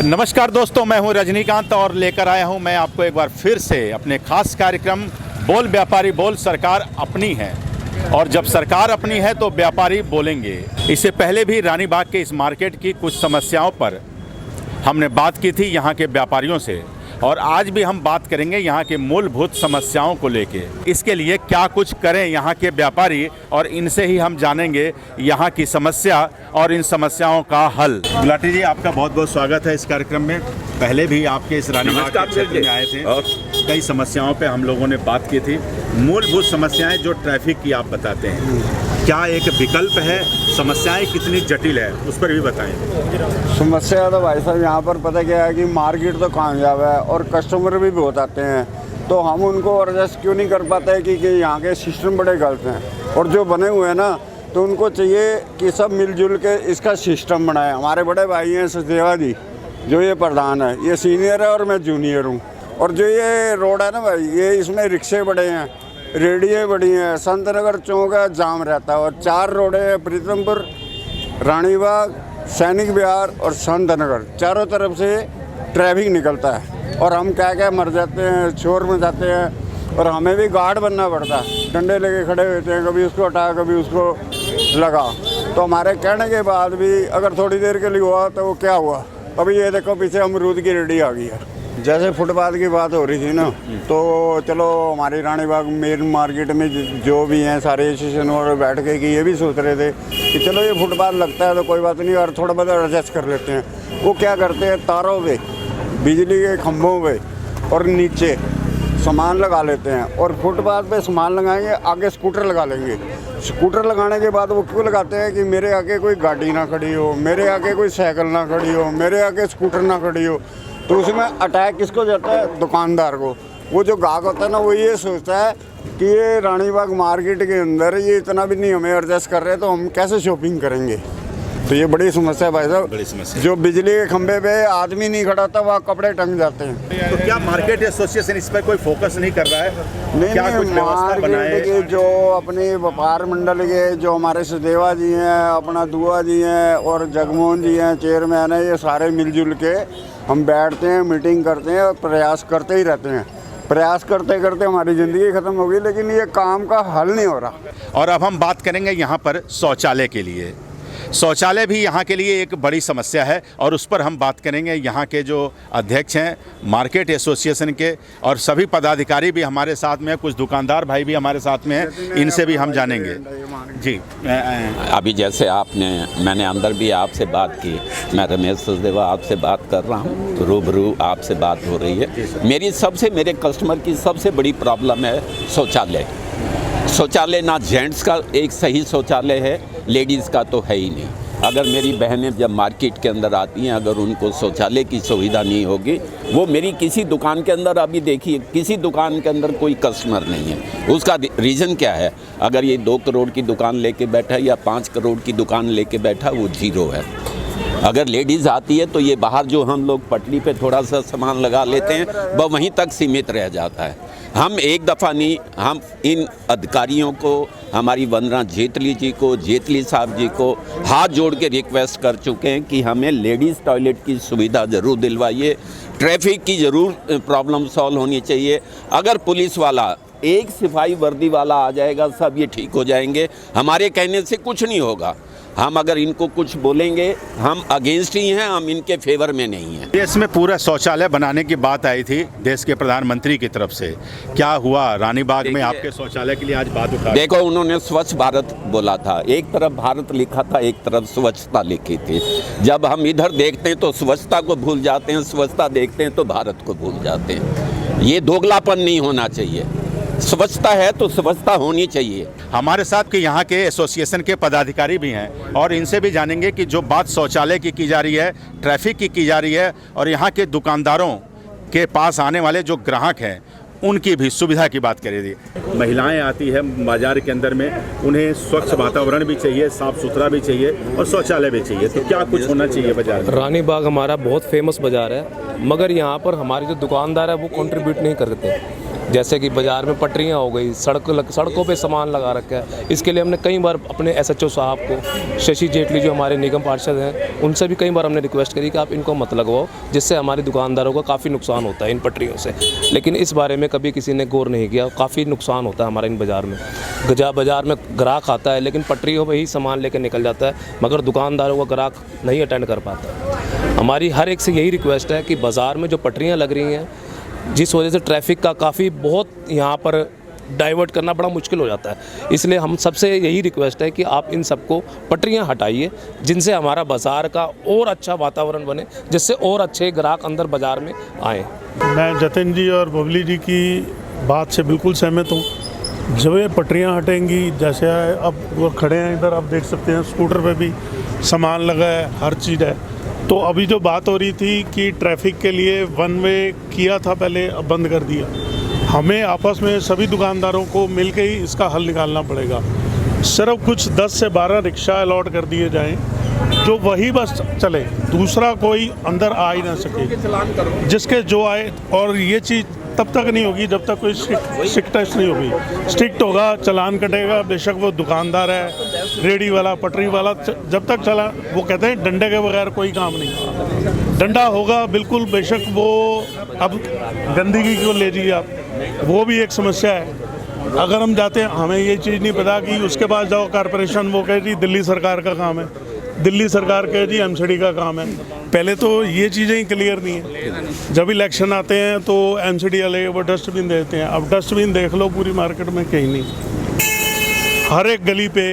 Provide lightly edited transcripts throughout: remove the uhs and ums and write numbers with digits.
नमस्कार दोस्तों, मैं हूं रजनीकांत और लेकर आया हूं मैं आपको एक बार फिर से अपने खास कार्यक्रम बोल व्यापारी बोल सरकार अपनी है। और जब सरकार अपनी है तो व्यापारी बोलेंगे। इससे पहले भी रानी बाग के इस मार्केट की कुछ समस्याओं पर हमने बात की थी यहाँ के व्यापारियों से, और आज भी हम बात करेंगे यहाँ के मूलभूत समस्याओं को लेके। इसके लिए क्या कुछ करें यहाँ के व्यापारी, और इनसे ही हम जानेंगे यहाँ की समस्या और इन समस्याओं का हल। गुलाटी जी, आपका बहुत बहुत स्वागत है इस कार्यक्रम में। पहले भी आपके इस रानी बाग के क्षेत्र में आए थे और कई समस्याओं पे हम लोगों ने बात की थी। मूलभूत समस्याएं जो ट्रैफिक की आप बताते हैं, क्या एक विकल्प है? समस्याएं कितनी जटिल है उस पर भी बताएं। समस्या तो भाई साहब यहाँ पर पता क्या है कि मार्केट तो कामयाब है और कस्टमर भी बहुत आते हैं, तो हम उनको एडजस्ट क्यों नहीं कर पाते कि यहाँ के सिस्टम बड़े गलत हैं। और जो बने हुए हैं ना, तो उनको चाहिए कि सब मिलजुल के इसका सिस्टम बनाए। हमारे बड़े भाई हैं सचदेवा जी, जो ये प्रधान है, ये सीनियर है और मैं जूनियर हूँ। और जो ये रोड है ना भाई, ये इसमें रिक्शे बड़े हैं, रेडिये बड़ी हैं, संत नगर चौक है, जाम रहता है। और 4 रोडें हैं, प्रीतमपुर, रानी बाग, सैनिक विहार और संत नगर, चारों तरफ से ट्रैफिक निकलता है। और हम क्या मर जाते हैं, शोर में जाते हैं, और हमें भी गार्ड बनना पड़ता है। डंडे लेके खड़े होते हैं, कभी उसको हटा कभी उसको लगा। तो हमारे कहने के बाद भी अगर थोड़ी देर के लिए हुआ तो वो क्या हुआ, अभी ये देखो पीछे अमरूद की रेडी आ गई है। जैसे फुटपाथ की बात हो रही थी ना, तो चलो हमारी रानी बाग मेन मार्केट में जो भी हैं सारे एसोसिएशन और बैठ के कि ये भी सोच रहे थे कि चलो ये फुटपाथ लगता है तो कोई बात नहीं, और थोड़ा बहुत एडजस्ट कर लेते हैं। वो क्या करते हैं, तारों पे, बिजली के खंभों पे और नीचे सामान लगा लेते हैं। और फुटपाथ पे सामान लगाएंगे, आगे स्कूटर लगा लेंगे। स्कूटर लगाने के बाद वो क्यों लगाते हैं कि मेरे आगे कोई गाड़ी ना खड़ी हो, मेरे आगे कोई साइकिल ना खड़ी हो, मेरे आगे स्कूटर ना खड़ी हो। तो उसमें अटैक किसको जाता है? दुकानदार को। वो जो ग्राहक होता है ना, वो ये सोचता है कि ये रानी बाग मार्केट के अंदर ये इतना भी नहीं हमें एडजस्ट कर रहे, तो हम कैसे शॉपिंग करेंगे। तो ये बड़ी समस्या है भाई साहब, बड़ी समस्या। जो बिजली के खंभे पे आदमी नहीं खड़ा था, वहाँ कपड़े टंग जाते हैं। तो क्या मार्केट एसोसिएशन इस पर कोई फोकस नहीं कर रहा है? नहीं, क्या कुछ व्यवस्था बनाए? के जो अपने व्यापार मंडल के जो हमारे सचदेवा जी हैं, अपना दुआ जी हैं और जगमोहन जी हैं, चेयरमैन है, ये सारे मिलजुल के हम बैठते हैं, मीटिंग करते हैं और प्रयास करते ही रहते हैं। प्रयास करते करते हमारी ज़िंदगी ख़त्म हो गई, लेकिन ये काम का हल नहीं हो रहा। और अब हम बात करेंगे यहाँ पर शौचालय के लिए। शौचालय भी यहाँ के लिए एक बड़ी समस्या है, और उस पर हम बात करेंगे। यहाँ के जो अध्यक्ष हैं मार्केट एसोसिएशन के, और सभी पदाधिकारी भी हमारे साथ में हैं, कुछ दुकानदार भाई भी हमारे साथ में हैं, इनसे भी हम जानेंगे। जी, अभी जैसे मैंने अंदर भी आपसे बात की, मैं रमेश सचदेवा आपसे बात कर रहा हूँ, रूबरू आपसे बात हो रही है। मेरे कस्टमर की सबसे बड़ी प्रॉब्लम है शौचालय। शौचालय ना जेंट्स का एक सही शौचालय है, लेडीज़ का तो है ही नहीं। अगर मेरी बहनें जब मार्केट के अंदर आती हैं, अगर उनको शौचालय की सुविधा नहीं होगी, वो मेरी किसी दुकान के अंदर, अभी देखिए किसी दुकान के अंदर कोई कस्टमर नहीं है। उसका रीज़न क्या है? अगर ये 2 करोड़ की दुकान लेके बैठा या 5 करोड़ की दुकान लेके बैठा, वो जीरो है। अगर लेडीज़ आती है तो ये बाहर जो हम लोग पटरी पे थोड़ा सा सामान लगा लेते हैं, वह वहीं तक सीमित रह जाता है। हम एक दफ़ा नहीं, हम इन अधिकारियों को, हमारी वंदना जेटली जी को, जेटली साहब जी को हाथ जोड़ के रिक्वेस्ट कर चुके हैं कि हमें लेडीज़ टॉयलेट की सुविधा ज़रूर दिलवाइए। ट्रैफिक की ज़रूर प्रॉब्लम सॉल्व होनी चाहिए। अगर पुलिस वाला, एक सिपाही वर्दी वाला आ जाएगा, सब ये ठीक हो जाएंगे। हमारे कहने से कुछ नहीं होगा। हम अगर इनको कुछ बोलेंगे, हम अगेंस्ट ही हैं, हम इनके फेवर में नहीं हैं। देश में पूरा शौचालय बनाने की बात आई थी देश के प्रधानमंत्री की तरफ से। क्या हुआ रानी बाग में आपके शौचालय के लिए आज बात उठा? देखो, उन्होंने स्वच्छ भारत बोला था, एक तरफ भारत लिखा था, एक तरफ स्वच्छता लिखी थी। जब हम इधर देखते हैं तो स्वच्छता को भूल जाते हैं, स्वच्छता देखते हैं तो भारत को भूल जाते हैं। ये दोगलापन नहीं होना चाहिए। स्वच्छता है तो स्वच्छता होनी चाहिए। हमारे साथ के यहाँ के एसोसिएशन के पदाधिकारी भी हैं, और इनसे भी जानेंगे कि जो बात शौचालय की जा रही है, ट्रैफिक की जा रही है, और यहाँ के दुकानदारों के पास आने वाले जो ग्राहक हैं उनकी भी सुविधा की बात करेगी। महिलाएं आती है बाजार के अंदर में, उन्हें स्वच्छ वातावरण भी चाहिए, साफ सुथरा भी चाहिए और शौचालय भी चाहिए। तो क्या कुछ होना चाहिए बाजार में? रानी बाग हमारा बहुत फेमस बाजार है, मगर यहाँ पर हमारे जो दुकानदार है वो कंट्रीब्यूट नहीं करते। जैसे कि बाज़ार में पटरियाँ हो गई, सड़कों पे सामान लगा रखा है। इसके लिए हमने कई बार अपने SHO साहब को, शशि जेटली जो हमारे निगम पार्षद हैं, उनसे भी कई बार हमने रिक्वेस्ट करी कि आप इनको मत लगवाओ, जिससे हमारे दुकानदारों का काफ़ी नुकसान होता है इन पटरियों से। लेकिन इस बारे में कभी किसी ने गौर नहीं किया। काफ़ी नुकसान होता है हमारा इन बाज़ार में। बाज़ार में ग्राहक आता है लेकिन पटरियों पर ही सामान लेकर निकल जाता है, मगर दुकानदारों का ग्राहक नहीं अटेंड कर पाता। हमारी हर एक से यही रिक्वेस्ट है कि बाज़ार में जो पटरियाँ लग रही हैं, जिस वजह से ट्रैफिक का काफ़ी बहुत यहाँ पर डाइवर्ट करना बड़ा मुश्किल हो जाता है, इसलिए हम सबसे यही रिक्वेस्ट है कि आप इन सबको पटरियाँ हटाइए, जिनसे हमारा बाज़ार का और अच्छा वातावरण बने, जिससे और अच्छे ग्राहक अंदर बाज़ार में आएँ। मैं जतिन जी और बबली जी की बात से बिल्कुल सहमत हूँ। जब ये पटरियाँ हटेंगी, जैसे अब वो खड़े हैं इधर, आप देख सकते हैं स्कूटर पे भी सामान लगा है, हर चीज़ है। तो अभी जो बात हो रही थी कि ट्रैफिक के लिए वन वे किया था पहले, अब बंद कर दिया। हमें आपस में सभी दुकानदारों को मिल के ही इसका हल निकालना पड़ेगा। सिर्फ कुछ 10 से 12 रिक्शा अलॉट कर दिए जाएं, जो वही बस चले, दूसरा कोई अंदर आ ही ना सके, जिसके जो आए। और ये चीज़ तब तक नहीं होगी जब तक कोई स्ट्रिक्ट नहीं होगी। स्ट्रिक्ट होगा, चालान कटेगा, बेशक वो दुकानदार है, रेडी वाला, पटरी वाला, जब तक चला, वो कहते हैं डंडे के बगैर कोई काम नहीं। डंडा होगा बिल्कुल, बेशक वो अब गंदगी क्यों ले जाइए आप, वो भी एक समस्या है। अगर हम जाते हैं, हमें ये चीज़ नहीं पता कि उसके पास जाओ कारपोरेशन, वो कह रही दिल्ली सरकार का काम है, दिल्ली सरकार कह जी MCD का काम है। पहले तो ये चीज़ें ही क्लियर नहीं है। जब इलेक्शन आते हैं तो MCD वाले वो डस्टबिन देते हैं। अब डस्टबिन देख लो पूरी मार्केट में कहीं नहीं, हर एक गली पे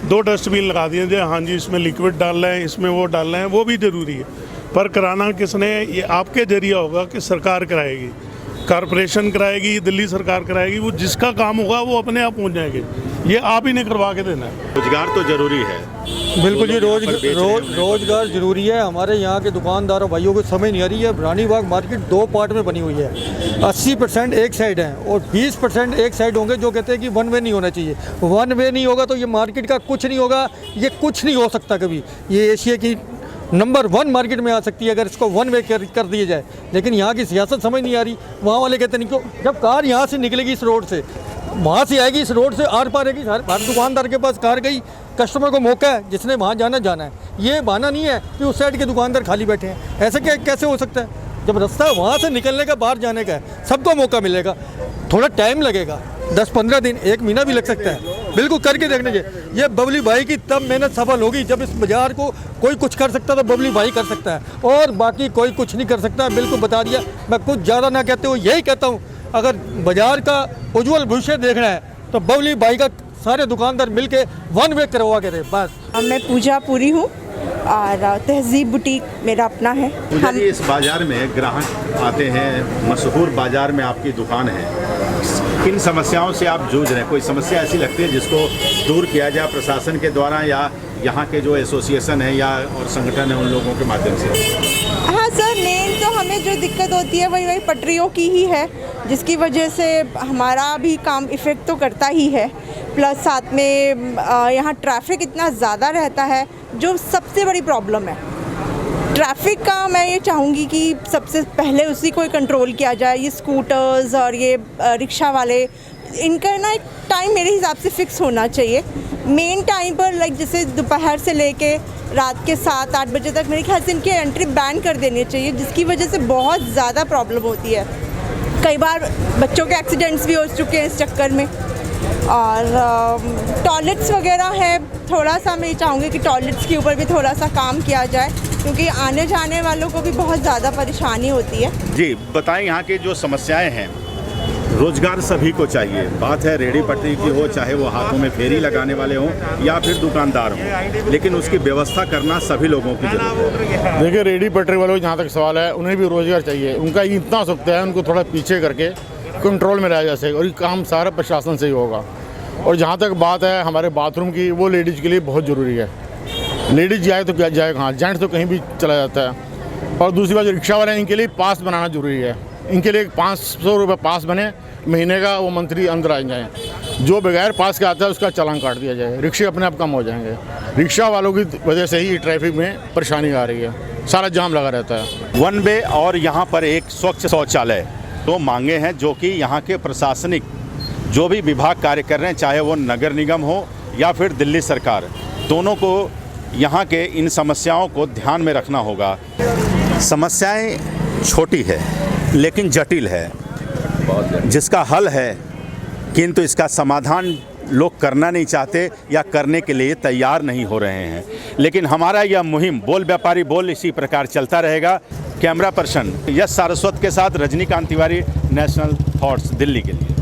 2 डस्टबिन लगा दिए जो हाँ जी इसमें लिक्विड डालना है, इसमें वो डालना है, वो भी ज़रूरी है। पर कराना किसने? ये आपके जरिए होगा कि सरकार कराएगी, कारपोरेशन कराएगी, दिल्ली सरकार कराएगी। वो जिसका काम होगा वो अपने आप पहुंच जाएंगे, ये आप ही ने करवा के देना है। रोजगार तो जरूरी है, बिल्कुल जी। रोजगार ज़रूरी है। हमारे यहाँ के दुकानदारों भाइयों को समझ नहीं आ रही है। रानीबाग मार्केट 2 पार्ट में बनी हुई है। 80% एक साइड है और 20% एक साइड होंगे जो कहते हैं कि वन वे नहीं होना चाहिए। वन वे नहीं होगा तो ये मार्केट का कुछ नहीं होगा, ये कुछ नहीं हो सकता कभी। ये एशिया की नंबर 1 मार्केट में आ सकती है अगर इसको वन वे कर दिया जाए। लेकिन यहाँ की सियासत समझ नहीं आ रही। वहाँ वाले कहते नहीं, क्यों जब कार यहाँ से निकलेगी इस रोड से, वहाँ से आएगी, इस रोड से आर पार आएगी, हर दुकानदार के पास कार गई, कस्टमर को मौका है, जिसने वहाँ जाना है। ये बहाना नहीं है कि उस साइड के दुकानदार खाली बैठे हैं। ऐसे कैसे हो सकता है? जब रास्ता वहाँ से निकलने का, बाहर जाने का है, सबको मौका मिलेगा। थोड़ा टाइम लगेगा, 10-15 दिन, 1 महीना भी लग सकता है। बिल्कुल करके देखने चाहिए। ये बबली भाई की तब मेहनत सफल होगी जब इस बाजार को कोई कुछ कर सकता तो बबली भाई कर सकता है, और बाकी कोई कुछ नहीं कर सकता। बिल्कुल बता दिया। मैं कुछ ज़्यादा ना कहते हुए यही कहता हूँ, अगर बाजार का उज्जवल भविष्य देखना है तो बबली भाई का सारे दुकानदार मिलके वन वे करवा के रहे बस। मैं पूजा पूरी हूँ और तहजीब बुटीक मेरा अपना है। पूजा जी, इस बाजार में ग्राहक आते हैं, मशहूर बाजार में आपकी दुकान है, किन समस्याओं से आप जूझ रहे हैं? कोई समस्या ऐसी लगती है जिसको दूर किया जाए प्रशासन के द्वारा या यहाँ के जो एसोसिएशन है या और संगठन है उन लोगों के माध्यम से? हाँ सर, मेन तो हमें जो दिक्कत होती है वही पटरियों की ही है, जिसकी वजह से हमारा भी काम इफ़ेक्ट तो करता ही है। प्लस साथ में यहाँ ट्रैफिक इतना ज़्यादा रहता है, जो सबसे बड़ी प्रॉब्लम है। ट्रैफिक का मैं ये चाहूँगी कि सबसे पहले उसी को कंट्रोल किया जाए। ये स्कूटर्स और ये रिक्शा वाले, इनका ना एक टाइम मेरे हिसाब से फ़िक्स होना चाहिए। मेन टाइम पर लाइक जैसे दोपहर से लेके रात के 7-8 बजे तक मेरे ख्याल से इनकी एंट्री बैन कर देनी चाहिए, जिसकी वजह से बहुत ज़्यादा प्रॉब्लम होती है। कई बार बच्चों के एक्सीडेंट्स भी हो चुके हैं इस चक्कर में। और टॉयलेट्स वगैरह है, थोड़ा सा मैं ये चाहूँगी कि टॉयलेट्स के ऊपर भी थोड़ा सा काम किया जाए, क्योंकि आने जाने वालों को भी बहुत ज़्यादा परेशानी होती है। जी बताएं, यहाँ की जो समस्याएं हैं। रोजगार सभी को चाहिए, बात है रेहड़ी पटरी की हो, चाहे वो हाथों में फेरी लगाने वाले हों या फिर दुकानदार हों, लेकिन उसकी व्यवस्था करना सभी लोगों की जरूरत है। देखिए, रेहड़ी पटरी वालों को जहाँ तक सवाल है, उन्हें भी रोजगार चाहिए। उनका इतना सकता है, उनको थोड़ा पीछे करके कंट्रोल में रहा जा सके, और ये काम सारा प्रशासन से ही होगा। और जहाँ तक बात है हमारे बाथरूम की, वो लेडीज़ के लिए बहुत ज़रूरी है। लेडीज़ जाए तो क्या जाए कहाँ, जेंट्स तो कहीं भी चला जाता है। और दूसरी बात, जो रिक्शा वाले हैं, इनके लिए पास बनाना ज़रूरी है। इनके लिए 500 रुपये पास बने महीने का, वो मंथली अंदर आ जाए। जो बगैर पास के आता है उसका चालान काट दिया जाए। रिक्शे अपने आप कम हो जाएंगे। रिक्शा वालों की वजह से ही ट्रैफिक में परेशानी आ रही है, सारा जाम लगा रहता है। वन वे और यहाँ पर एक स्वच्छ शौचालय, तो मांगे हैं जो कि यहाँ के प्रशासनिक जो भी विभाग कार्य कर रहे हैं, चाहे वो नगर निगम हो या फिर दिल्ली सरकार, दोनों को यहाँ के इन समस्याओं को ध्यान में रखना होगा। समस्याएं छोटी है लेकिन जटिल है, जिसका हल है, किंतु इसका समाधान लोग करना नहीं चाहते या करने के लिए तैयार नहीं हो रहे हैं। लेकिन हमारा यह मुहिम बोल व्यापारी बोल इसी प्रकार चलता रहेगा। कैमरा पर्सन यश सारस्वत के साथ रजनीकांत तिवारी, नेशनल थॉट्स, दिल्ली के लिए।